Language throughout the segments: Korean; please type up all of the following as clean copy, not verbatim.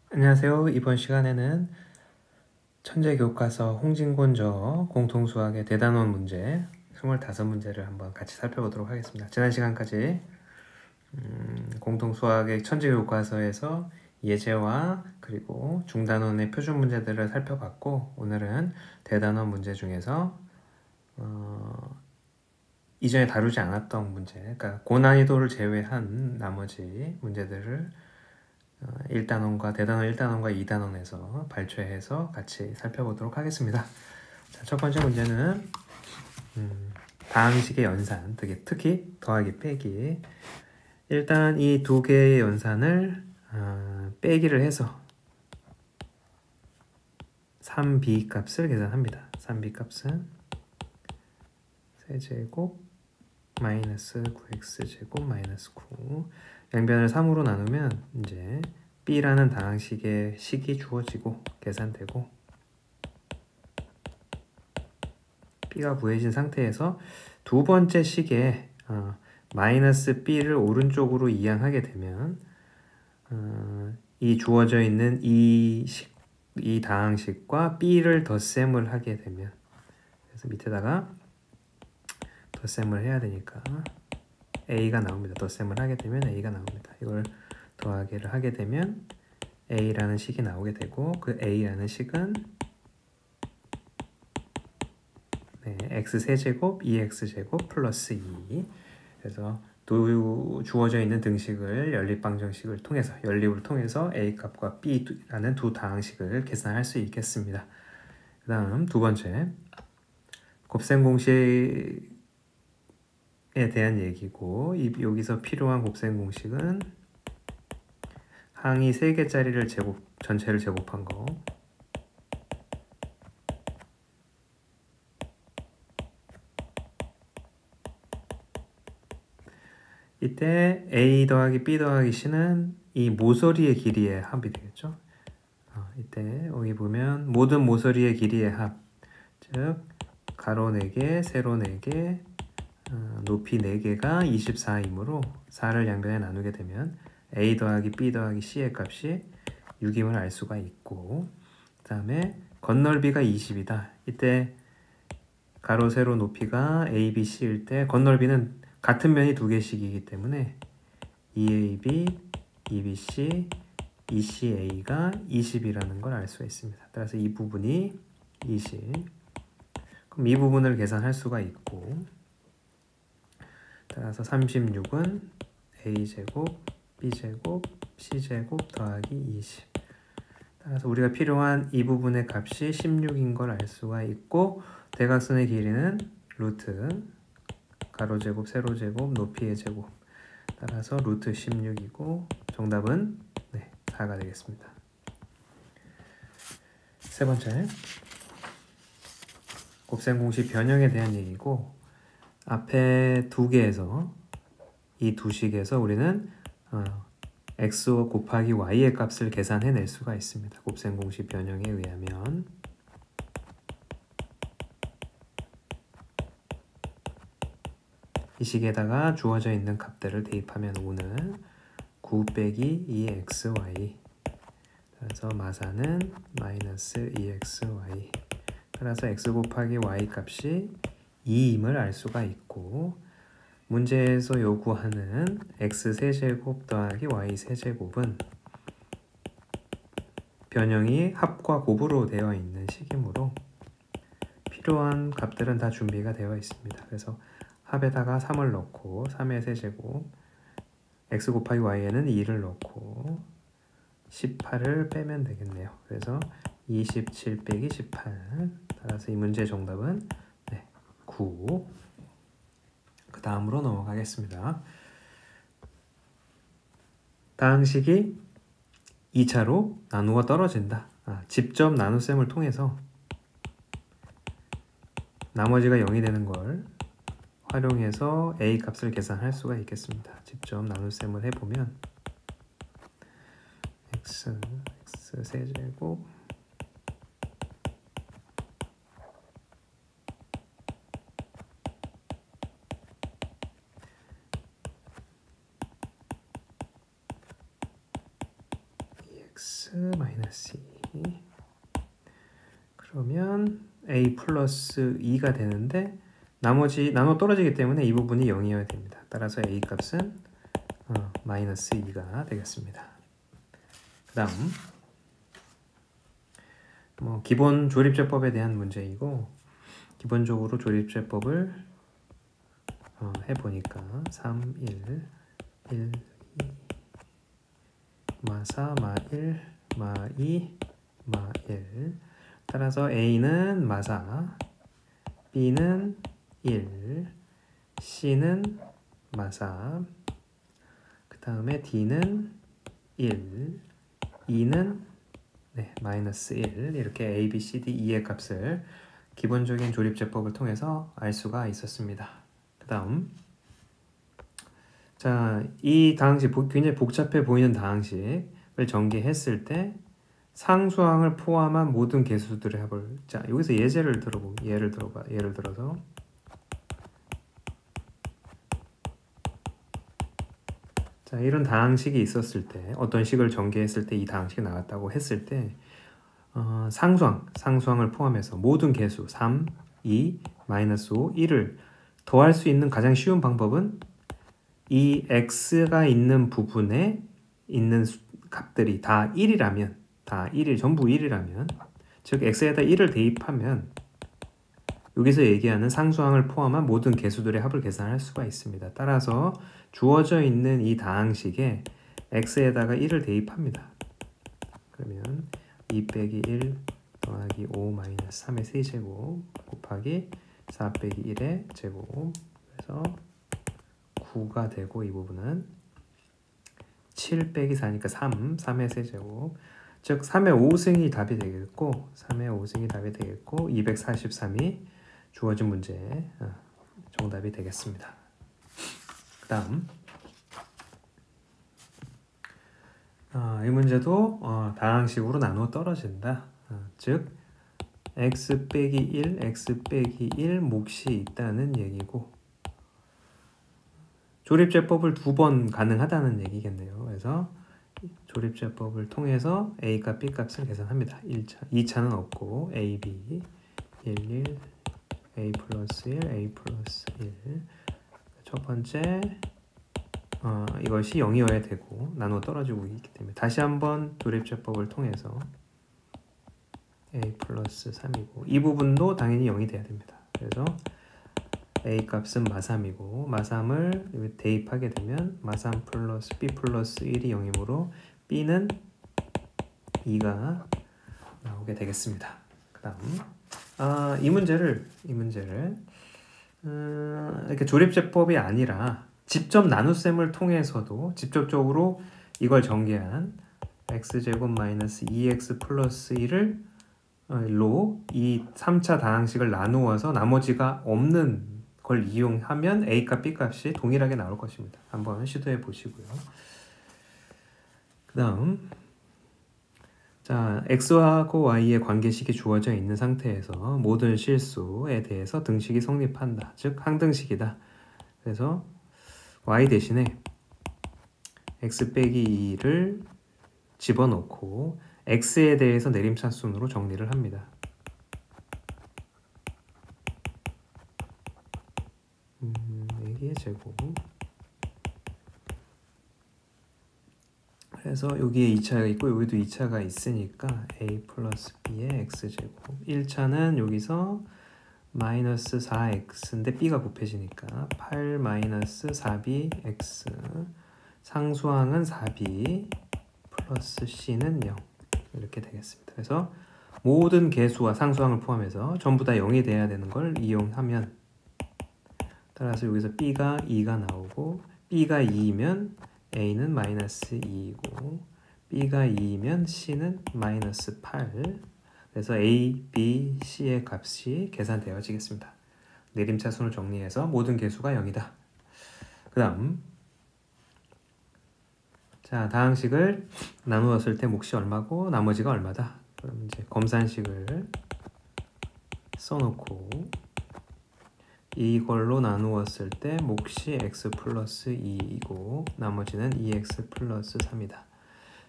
안녕하세요. 이번 시간에는 천재교과서 홍진곤저 공통수학의 대단원 문제 25문제를 한번 같이 살펴보도록 하겠습니다. 지난 시간까지 공통수학의 천재교과서에서 예제와 그리고 중단원의 표준 문제들을 살펴봤고, 오늘은 대단원 문제 중에서 이전에 다루지 않았던 문제, 그러니까 고난이도를 제외한 나머지 문제들을 1단원과 대단원 1단원과 2단원에서 발췌해서 같이 살펴보도록 하겠습니다. 자, 첫 번째 문제는 다항식의 연산, 특히 더하기 빼기. 일단 이 두 개의 연산을 빼기를 해서 3b 값을 계산합니다. 3b 값은 세제곱 마이너스 9x제곱 마이너스 9. 양변을 3으로 나누면 이제 b라는 다항식의 식이 주어지고 계산되고, b가 구해진 상태에서 두 번째 식에 마이너스 b를 오른쪽으로 이항하게 되면 이 주어져 있는 이 다항식과 b를 덧셈을 하게 되면, 그래서 밑에다가 덧셈을 해야 되니까 a가 나옵니다. 덧셈을 하게 되면 a가 나옵니다. 이걸 더하기를 하게 되면 a라는 식이 나오게 되고, 그 a라는 식은 x세제곱 2x제곱 플러스 2. 그래서 주어져 있는 등식을 연립방정식을 통해서, 연립을 통해서 a 값과 b라는 두 다항식을 계산할 수 있겠습니다. 그 다음 두 번째, 곱셈 공식에 대한 얘기고, 여기서 필요한 곱셈 공식은 항이 3개짜리를 전체를 제곱한 거, 이때 a 더하기 b 더하기 c는 이 모서리의 길이의 합이 되겠죠. 이때 여기 보면 모든 모서리의 길이의 합, 즉 가로 4개, 세로 4개, 높이 4개가 24이므로 4를 양변에 나누게 되면 a 더하기 b 더하기 c의 값이 6임을 알 수가 있고, 그 다음에 건널비가 20이다. 이때 가로 세로 높이가 a, b, c일 때 건널비는 같은 면이 두 개씩이기 때문에 2ab, 2bc, 2ca가 20이라는 걸 알 수가 있습니다. 따라서 이 부분이 20. 그럼 이 부분을 계산할 수가 있고, 따라서 36은 a제곱, b제곱, c제곱 더하기 20. 따라서 우리가 필요한 이 부분의 값이 16인 걸 알 수가 있고, 대각선의 길이는 루트 가로제곱, 세로제곱, 높이의 제곱, 따라서 루트 16이고 정답은 4가 되겠습니다. 세 번째, 곱셈 공식 변형에 대한 얘기고, 앞에 두 개에서 이 두 식에서 우리는 x 곱하기 y의 값을 계산해낼 수가 있습니다. 곱셈 공식 변형에 의하면 이 식에다가 주어져 있는 값들을 대입하면 5는 9 빼기 2xy, 그래서 마사는 마이너스 2xy, 따라서 x 곱하기 y 값이 2임을 알 수가 있고, 문제에서 요구하는 x세제곱 더하기 y세제곱은 변형이 합과 곱으로 되어 있는 식이므로 필요한 값들은 다 준비가 되어 있습니다. 그래서 합에다가 3을 넣고 3의 세제곱, x 곱하기 y에는 2를 넣고 18을 빼면 되겠네요. 그래서 27 빼기 18, 따라서 이 문제의 정답은 9. 그 다음으로 넘어가겠습니다. 다항식이 2차로 나누어 떨어진다. 직접 나눗셈을 통해서 나머지가 0이 되는 걸 활용해서 a 값을 계산할 수가 있겠습니다. 직접 나눗셈을 해보면 x 세제곱 x 마이너스 2 그러면 a 플러스 2가 되는데 나머지 나눠 떨어지기 때문에 이 부분이 0이어야 됩니다. 따라서 a 값은 마이너스 2가 되겠습니다. 그 다음 뭐 기본 조립제법에 대한 문제이고 기본적으로 조립제법을 해보니까 3, 1, 1, 2 마4, 마1, 마2, 마1 따라서 A는 마4, B는 1, C는 마4 그 다음에 D는 1, E는 마이너스 1 이렇게 A, B, C, D, E의 값을 기본적인 조립제법을 통해서 알 수가 있었습니다. 그 다음 자, 이 다항식 굉장히 복잡해 보이는 다항식을 전개했을 때 상수항을 포함한 모든 개수들의 합을 자 여기서 예를 들어서 자 이런 다항식이 있었을 때 어떤 식을 전개했을 때 이 다항식이 나왔다고 했을 때 상수항을 포함해서 모든 개수 3, 2, 마이너스 5, 1을 더할 수 있는 가장 쉬운 방법은 이 x가 있는 부분에 있는 값들이 다 1이라면 전부 1이라면 즉 x에다 1을 대입하면 여기서 얘기하는 상수항을 포함한 모든 개수들의 합을 계산할 수가 있습니다. 따라서 주어져 있는 이 다항식에 x에다가 1을 대입합니다. 그러면 2 빼기 1 더하기 5 마이너스 3의 세제곱 곱하기 4 빼기 1의 제곱 그래서 9가 되고 이 부분은 7 빼기 4니까 3의 세제곱 즉 3의 5승이 답이 되겠고 3의 5승이 답이 되겠고 243이 주어진 문제 정답이 되겠습니다. 그 다음 이 문제도 다항식으로 나누어 떨어진다. 즉 x 빼기 1, x 빼기 1 몫이 있다는 얘기고 조립제법을 2번 가능하다는 얘기겠네요. 그래서 조립제법을 통해서 A값, B값을 계산합니다. 2차는 없고 A, B 1, 1, A 플러스 1, A 플러스 1 첫 번째 이것이 0이어야 되고 나누어 떨어지고 있기 때문에 다시 한번 조립제법을 통해서 A 플러스 3이고 이 부분도 당연히 0이 돼야 됩니다. 그래서 A 값은 마3이고 마3을 대입하게 되면 마3 플러스 B 플러스 1이 0이므로 B는 2가 나오게 되겠습니다. 그 다음 이 문제를 이렇게 조립제법이 아니라 직접 나눗셈을 통해서도 직접적으로 이걸 전개한 x제곱 마이너스 2x 플러스 1을 이 3차 다항식을 나누어서 나머지가 없는 걸 이용하면 A값, B값이 동일하게 나올 것입니다. 한번 시도해 보시고요. 그 다음 자, x하고 y의 관계식이 주어져 있는 상태에서 모든 실수에 대해서 등식이 성립한다. 즉 항등식이다. 그래서 y 대신에 x 빼기 2를 집어넣고 x에 대해서 내림차순으로 정리를 합니다. 여기에 제곱 그래서 여기에 2차가 있고 여기도 2차가 있으니까 a 플러스 b의 x제곱 1차는 여기서 마이너스 4x인데 b가 곱해지니까 8 마이너스 4b x 상수항은 4b 플러스 c는 0 이렇게 되겠습니다. 그래서 모든 개수와 상수항을 포함해서 전부 다 0이 돼야 되는 걸 이용하면 따라서 여기서 b가 2가 나오고 b가 2이면 a는 마이너스 2이고 b가 2이면 c는 마이너스 8 그래서 a, b, c의 값이 계산되어지겠습니다. 내림차순을 정리해서 모든 개수가 0이다. 그 다음 자 다항식을 나누었을 때 몫이 얼마고 나머지가 얼마다. 그럼 이제 검산식을 써놓고 이걸로 나누었을 때 몫이 x 플러스 2이고 나머지는 2x 플러스 3이다.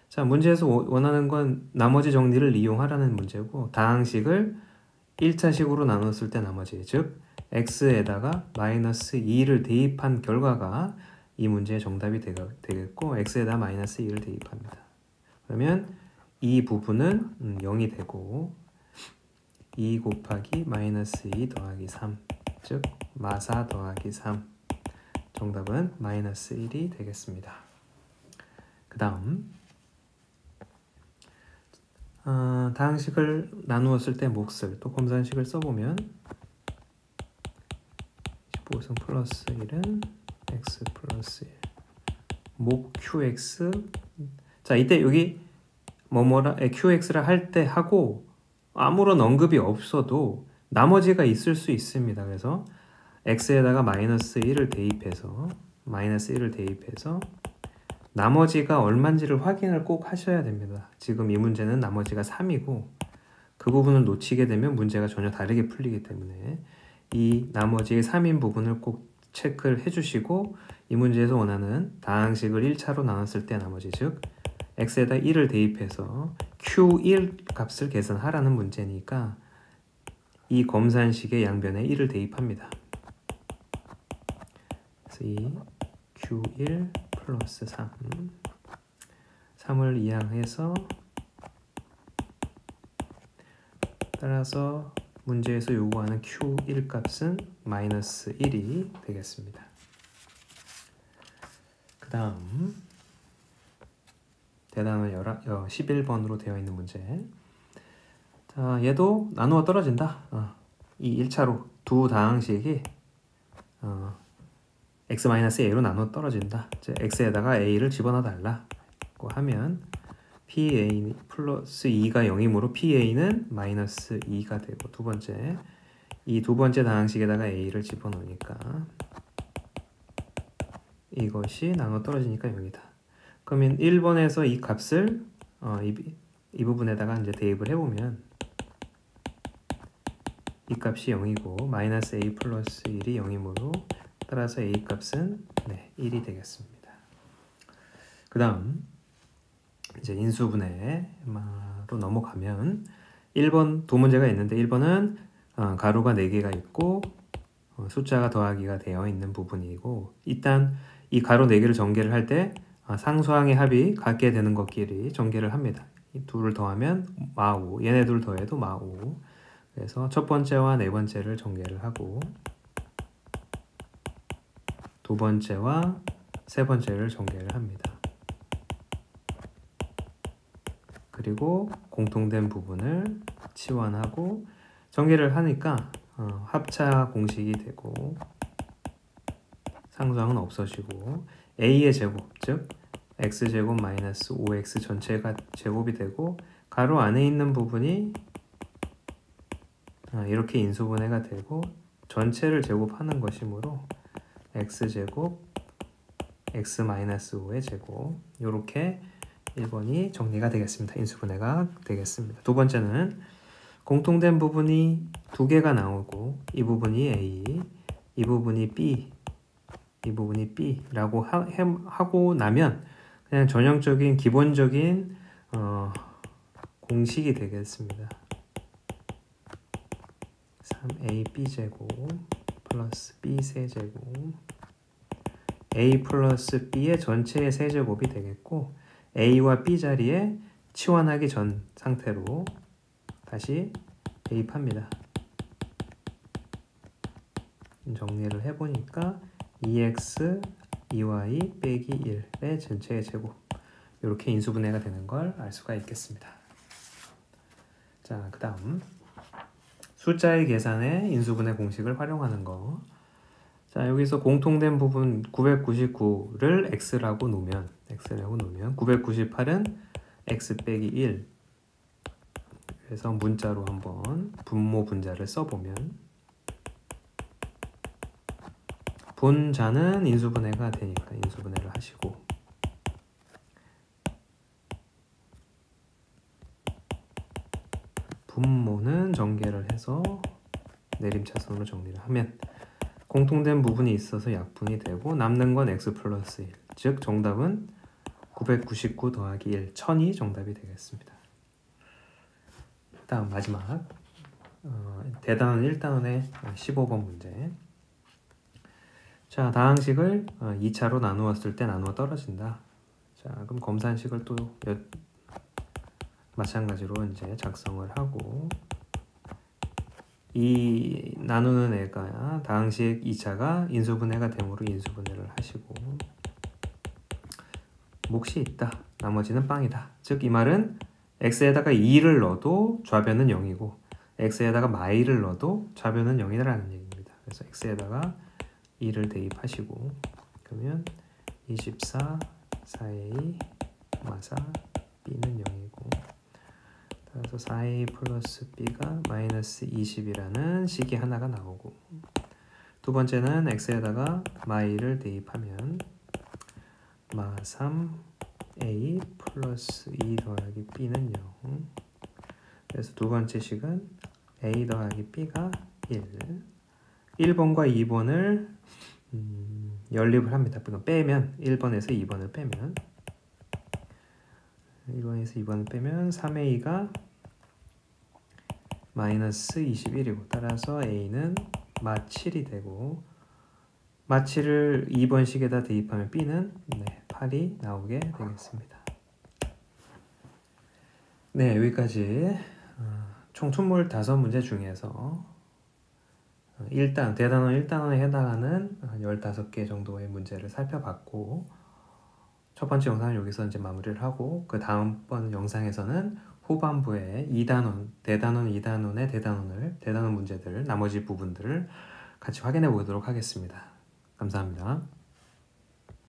자, 문제에서 원하는 건 나머지 정리를 이용하라는 문제고, 다항식을 1차식으로 나눴을 때 나머지, 즉 x에다가 마이너스 2를 대입한 결과가 이 문제의 정답이 되겠고, x에다 마이너스 2를 대입합니다. 그러면 이 부분은 0이 되고 2 곱하기 마이너스 2 더하기 3, 즉 마사 더하기 3, 정답은 마이너스 1이 되겠습니다. 그 다음 다항식을 나누었을 때 몫을 또 검산식을 써보면 15승 플러스 1은 x 플러스 1 목 qx. 자, 이때 여기 뭐뭐라 qx를 할 때 하고 아무런 언급이 없어도 나머지가 있을 수 있습니다. 그래서 x에다가 마이너스 1을 대입해서 나머지가 얼마인지를 확인을 꼭 하셔야 됩니다. 지금 이 문제는 나머지가 3이고 그 부분을 놓치게 되면 문제가 전혀 다르게 풀리기 때문에 이 나머지의 3인 부분을 꼭 체크를 해주시고, 이 문제에서 원하는 다항식을 1차로 나눴을 때 나머지, 즉 x에다 1을 대입해서 q1 값을 계산하라는 문제니까 이 검산식의 양변에 1을 대입합니다. 그래서 이 q1 플러스 3을 이항해서 따라서 문제에서 요구하는 q1 값은 마이너스 1이 되겠습니다. 그 다음 대답은 11번으로 되어 있는 문제. 자, 얘도 나누어 떨어진다. 이 1차로 두 다항식이 x-a로 나누어 떨어진다. 즉 x에다가 a를 집어넣어 달라고 하면 PA 플러스 2가 0이므로 PA는 마이너스 2가 되고, 이 두 번째 다항식에다가 A를 집어넣으니까 이것이 나눠 떨어지니까 0이다. 그러면 1번에서 이 값을 이 부분에다가 이제 대입을 해보면 이 값이 0이고 마이너스 A 플러스 1이 0이므로 따라서 A 값은 1이 되겠습니다. 그 다음 이제 인수분해로 넘어가면 1번 두 문제가 있는데 1번은 가로가 4개가 있고 숫자가 더하기가 되어 있는 부분이고, 일단 이 가로 4개를 전개를 할 때 상수항의 합이 같게 되는 것끼리 전개를 합니다. 이 둘을 더하면 마5, 얘네 둘 더해도 마5. 그래서 첫 번째와 네 번째를 전개를 하고 두 번째와 세 번째를 전개를 합니다. 그리고 공통된 부분을 치환하고 전개를 하니까 합차 공식이 되고 상수항은 없어지고 a의 제곱, 즉 x제곱 마이너스 5x 전체가 제곱이 되고 가로 안에 있는 부분이 이렇게 인수분해가 되고 전체를 제곱하는 것이므로 x제곱 x 마이너스 5의 제곱, 이렇게 1번이 정리가 되겠습니다. 인수분해가 되겠습니다. 두 번째는 공통된 부분이 두 개가 나오고 이 부분이 A, 이 부분이 B, 이 부분이 B라고 하고 나면 그냥 전형적인 기본적인 공식이 되겠습니다. 3AB제곱 플러스 B 세제곱 A 플러스 B의 전체의 세제곱이 되겠고, A와 B 자리에 치환하기 전 상태로 다시 대입합니다. 정리를 해보니까 2x 2y 빼기 1의 전체의 제곱, 이렇게 인수분해가 되는 걸 알 수가 있겠습니다. 자, 그 다음 숫자의 계산에 인수분해 공식을 활용하는 거. 자, 여기서 공통된 부분 999를 x라고 놓으면 998은 x 빼기 1. 그래서 문자로 한번 분모 분자를 써보면 분자는 인수분해가 되니까 인수분해를 하시고, 분모는 전개를 해서 내림차순으로 정리를 하면 공통된 부분이 있어서 약분이 되고 남는 건 x 플러스 1, 즉 정답은 999 더하기 1, 1000이 정답이 되겠습니다. 다음 마지막 대단원 1단원의 15번 문제. 자, 다항식을 2차로 나누었을 때 나누어 떨어진다. 자, 그럼 검산식을 또 마찬가지로 이제 작성을 하고, 이 나누는 애가 다항식 2차가 인수분해가 되므로 인수분해를 하시고, 몫이 있다. 나머지는 빵이다. 즉 이 말은 x에다가 2를 넣어도 좌변은 0이고 x에다가 마이를 넣어도 좌변은 0이라는 얘기입니다. 그래서 x에다가 2를 대입하시고, 그러면 24 4a 마사 b는 0이고, 따라서 4a 플러스 b가 마이너스 20이라는 식이 하나가 나오고, 두 번째는 x에다가 마이를 대입하면 마 3a 플러스 2 더하기 b는 0. 그래서 두 번째 식은 a 더하기 b가 1. 1번과 2번을 연립을 합니다. 빼면 1번에서 2번을 빼면 1번에서 2번을 빼면 3a가 마이너스 21이고, 따라서 a는 마 7이 되고, 마 7을 2번 식에다 대입하면 b는 8이 나오게 되겠습니다. 네, 여기까지 총 25문제 중에서 대단원 1단원에 해당하는 15개 정도의 문제를 살펴봤고, 첫 번째 영상은 여기서 이제 마무리를 하고, 그 다음번 영상에서는 후반부에 대단원 2단원의 대단원 문제들, 나머지 부분들을 같이 확인해 보도록 하겠습니다. 감사합니다.